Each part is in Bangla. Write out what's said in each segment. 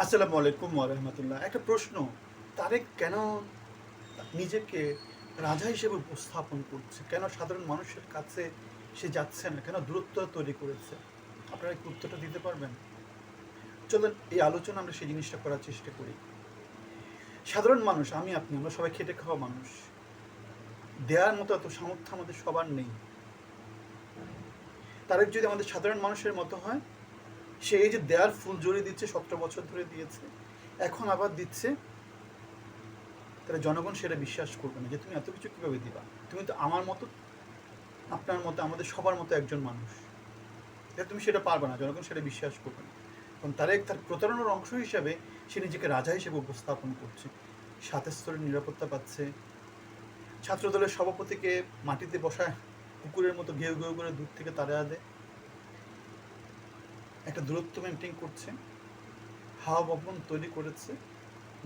আসসালামু আলাইকুম ওয়া রাহমাতুল্লাহ। একটা প্রশ্ন, তারেক কেন নিজেকে রাজা হিসেবে উপস্থাপন করছে? কেন সাধারণ মানুষের কাছে সে যাচ্ছে না? কেন দূরত্ব তৈরি করেছে? আপনারা কি উত্তরটা দিতে পারবেন? চলুন এই আলোচনা আমরা সেই জিনিসটা করার চেষ্টা করি। সাধারণ মানুষ, আমি আপনি, আমরা সবাই খেটে খাওয়া মানুষ। দেয়ার মতো এত সামর্থ্য আমাদের সবার নেই। তারেক যদি আমাদের সাধারণ মানুষের মতো হয়, সে এই যে দেয়ার ফুল জড়িয়ে দিচ্ছে, 17 বছর ধরে দিয়েছে, এখন আবার দিচ্ছে, তাহলে জনগণ সেটা বিশ্বাস করবে না যে তুমি এত কিছু কীভাবে দিবা। তুমি তো আমার মতো, আপনার মতো, আমাদের সবার মতো একজন মানুষ, তুমি সেটা পারবে না, জনগণ সেটা বিশ্বাস করবে না। কারণ তার প্রতারণার অংশ হিসাবে সে নিজেকে রাজা হিসেবে উপস্থাপন করছে। 7 স্তরের নিরাপত্তা পাচ্ছে, ছাত্রদলের সভাপতিকে মাটিতে বসায় কুকুরের মতো ঘেউ ঘেউ করে দূর থেকে তাড়া দেয়, একটা দূরত্ব মেনটেন করছে, হাওয়া ভবন তৈরি করেছে,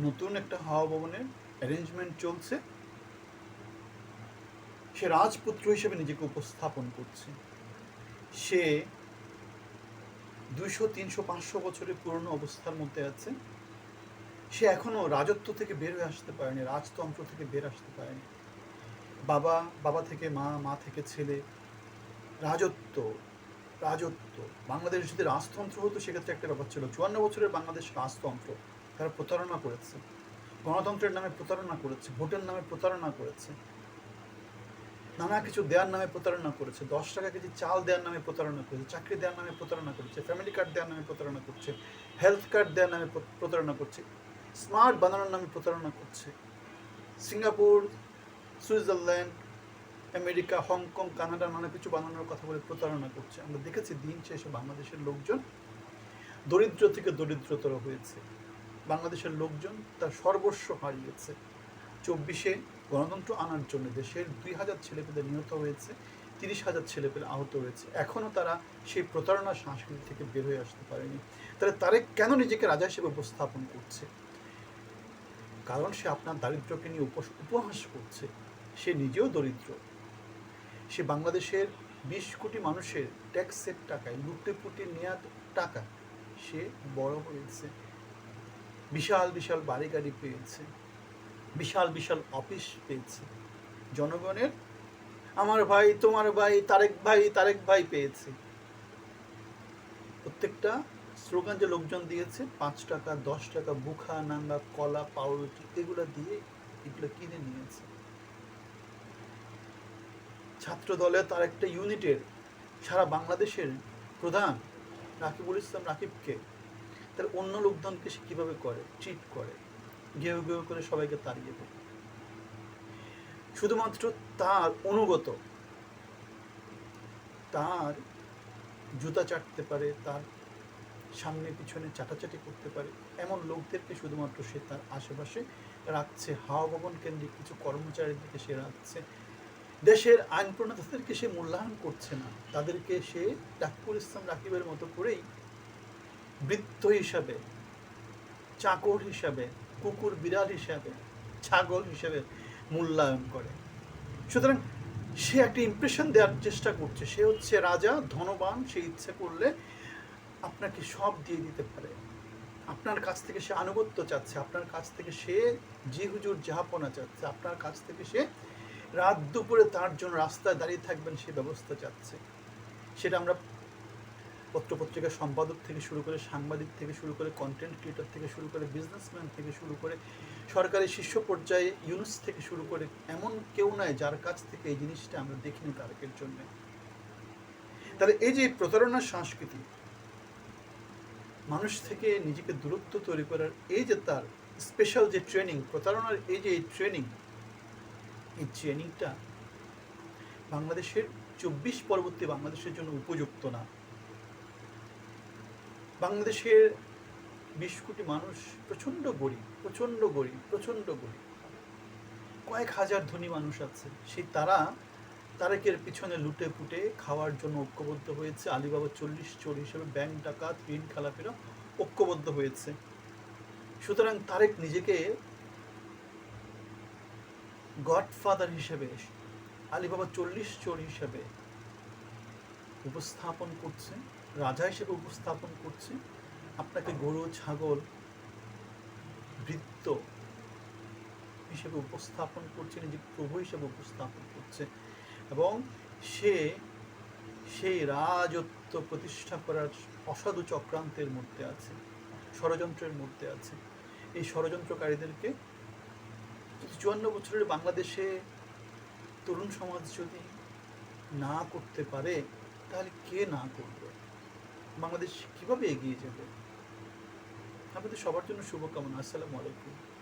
নতুন একটা হাওয়া ভবনের অ্যারেঞ্জমেন্ট চলছে, সে রাজপুত্র হিসেবে নিজেকে উপস্থাপন করছে। সে 200, 300, 500 বছরের পুরনো অবস্থার মধ্যে আছে। সে এখনো রাজত্ব থেকে বের হয়ে আসতে পারেনি, রাজতন্ত্র থেকে বের আসতে পারেনি। বাবা, বাবা থেকে মা, মা থেকে ছেলে, রাজত্ব, রাজত্ব। বাংলাদেশ যদি রাজতন্ত্র হতো সেক্ষেত্রে একটা ব্যাপার ছিল। 54 বছরের বাংলাদেশ রাজতন্ত্র, তারা প্রতারণা করেছে, গণতন্ত্রের নামে প্রতারণা করেছে, ভোটের নামে প্রতারণা করেছে, নানা কিছু দেওয়ার নামে প্রতারণা করেছে, 10 টাকা কেজি চাল দেওয়ার নামে প্রতারণা করেছে, চাকরি দেওয়ার নামে প্রতারণা করেছে, ফ্যামিলি কার্ড দেওয়ার নামে প্রতারণা করছে, হেলথ কার্ড দেওয়ার নামে প্রতারণা করছে, স্মার্ট বানানোর নামে প্রতারণা করছে। Singapore, Switzerland, America, Hong Kong, Canada নানা কিছু বানানোর কথা বলে প্রতারণা করছে। আমরা দেখেছি দিন শেষে বাংলাদেশের লোকজন দরিদ্র থেকে দরিদ্রতর হয়েছে। বাংলাদেশের লোকজন তার সর্বস্ব হারিয়েছে। 24-এ গণতন্ত্র আনার জন্য দেশের 2000 ছেলেপেলে নিহত হয়েছে, 30,000 ছেলেপেলে আহত হয়েছে। এখনও তারা সেই প্রতারণার সংস্কৃতি থেকে বের হয়ে আসতে পারেনি। তাহলে তারেক কেন নিজেকে রাজা হিসেবে উপস্থাপন করছে? কারণ সে আপনার দারিদ্র্যকে নিয়ে উপহাস করছে। সে নিজেও দরিদ্র। সে বাংলাদেশের 20 কোটি মানুষের ট্যাক্সের টাকায় লুটেপুটে নেওয়া টাকা সে বড় হয়েছে, বিশাল বিশাল বাড়ি গাড়ি পেয়েছে, বিশাল বিশাল অফিস পেয়েছে, জনগণের আমার ভাই, তোমার ভাই, তারেক ভাই পেয়েছে। প্রত্যেকটা স্লোগান যে লোকজন দিয়েছে, 5 টাকা, 10 টাকা, বুখা নাঙ্গা, কলা, পাউরুটি, এগুলো দিয়ে এগুলো কিনে নিয়েছে। ছাত্র দলে তার একটা ইউনিটের সারা বাংলাদেশের প্রধান রাকিবুল ইসলাম রাকিবকে, তার অন্য লোকজনকে সে কীভাবে করে, ট্রিট করে, ঘেউ ঘেউ করে সবাইকে তাড়িয়ে দেয়। শুধুমাত্র তার অনুগত, তার জুতা চাটতে পারে, তার সামনে পিছনে চাটাচাটি করতে পারে এমন লোকদেরকে শুধুমাত্র সে তার আশেপাশে রাখছে। হাওয়া ভবন কেন্দ্রিক কিছু কর্মচারীদেরকে সে রাখছে। দেশের আইন প্রণেতাদেরকে সে মূল্যায়ন করছে না, তাদেরকে সে রাকিবুল ইসলাম রাকিবের মতো করেই বৃত্ত হিসাবে, চাকর হিসাবে, কুকুর বিড়াল হিসাবে, ছাগল হিসাবে মূল্যায়ন করে। সুতরাং সে একটা ইমপ্রেশন দেওয়ার চেষ্টা করছে, সে হচ্ছে রাজা, ধনবান, সে ইচ্ছে করলে আপনাকে সব দিয়ে দিতে পারে। আপনার কাছ থেকে সে আনুগত্য চাচ্ছে, আপনার কাছ থেকে সে জি হুজুর জাহাপনা চাচ্ছে, আপনার কাছ থেকে সে রাত দুপুরে তার জন্য রাস্তায় দাঁড়িয়ে থাকবেন সে ব্যবস্থা চাচ্ছে। সেটা আমরা পত্রপত্রিকার সম্পাদক থেকে শুরু করে, সাংবাদিক থেকে শুরু করে, কন্টেন্ট ক্রিয়েটর থেকে শুরু করে, বিজনেসম্যান থেকে শুরু করে, সরকারি শীর্ষ পর্যায়ে ইউনুস থেকে শুরু করে, এমন কেউ নাই যার কাছ থেকে এই জিনিসটা আমরা দেখিনি তারেকের জন্য। তাহলে এই যে প্রতারণার সংস্কৃতি, মানুষ থেকে নিজেকে দূরত্ব তৈরি করার এই যে তার স্পেশাল যে ট্রেনিং, প্রতারণার এই যে ট্রেনিং, এই ট্রেনিংটা বাংলাদেশের 24 পরবর্তী বাংলাদেশের জন্য উপযুক্ত না। বাংলাদেশের 20 কোটি মানুষ প্রচণ্ড গরিব, প্রচণ্ড গরিব, প্রচণ্ড গরিব। কয়েক হাজার ধনী মানুষ আছে, সেই তারা তারেকের পিছনে লুটে পুটে খাওয়ার জন্য ঐক্যবদ্ধ হয়েছে। আলিবাবা 40 চোর হিসেবে ব্যাংক ডাকাত, ঋণ খেলাপিরা ঐক্যবদ্ধ হয়েছে। সুতরাং তারেক নিজেকে গডফাদার হিসেবে, আলিবাবা 40 চোর হিসেবে উপস্থাপন করছে, রাজা হিসেবে উপস্থাপন করছে। আপনাকে গরু, ছাগল, বৃত্ত হিসেবে উপস্থাপন করছে, নিজেকে প্রভু হিসেবে উপস্থাপন করছে, এবং সে সেই রাজত্ব প্রতিষ্ঠা করার অসাধু চক্রান্তের মধ্যে আছে, ষড়যন্ত্রের মধ্যে আছে। এই ষড়যন্ত্রকারীদেরকে ৫৪ বছরের বাংলাদেশে তরুণ সমাজ যদি না করতে পারে, তাহলে কে না করবে? বাংলাদেশ কিভাবে এগিয়ে যাবে? আমাদের সবার জন্য শুভকামনা। আসসালামু আলাইকুম।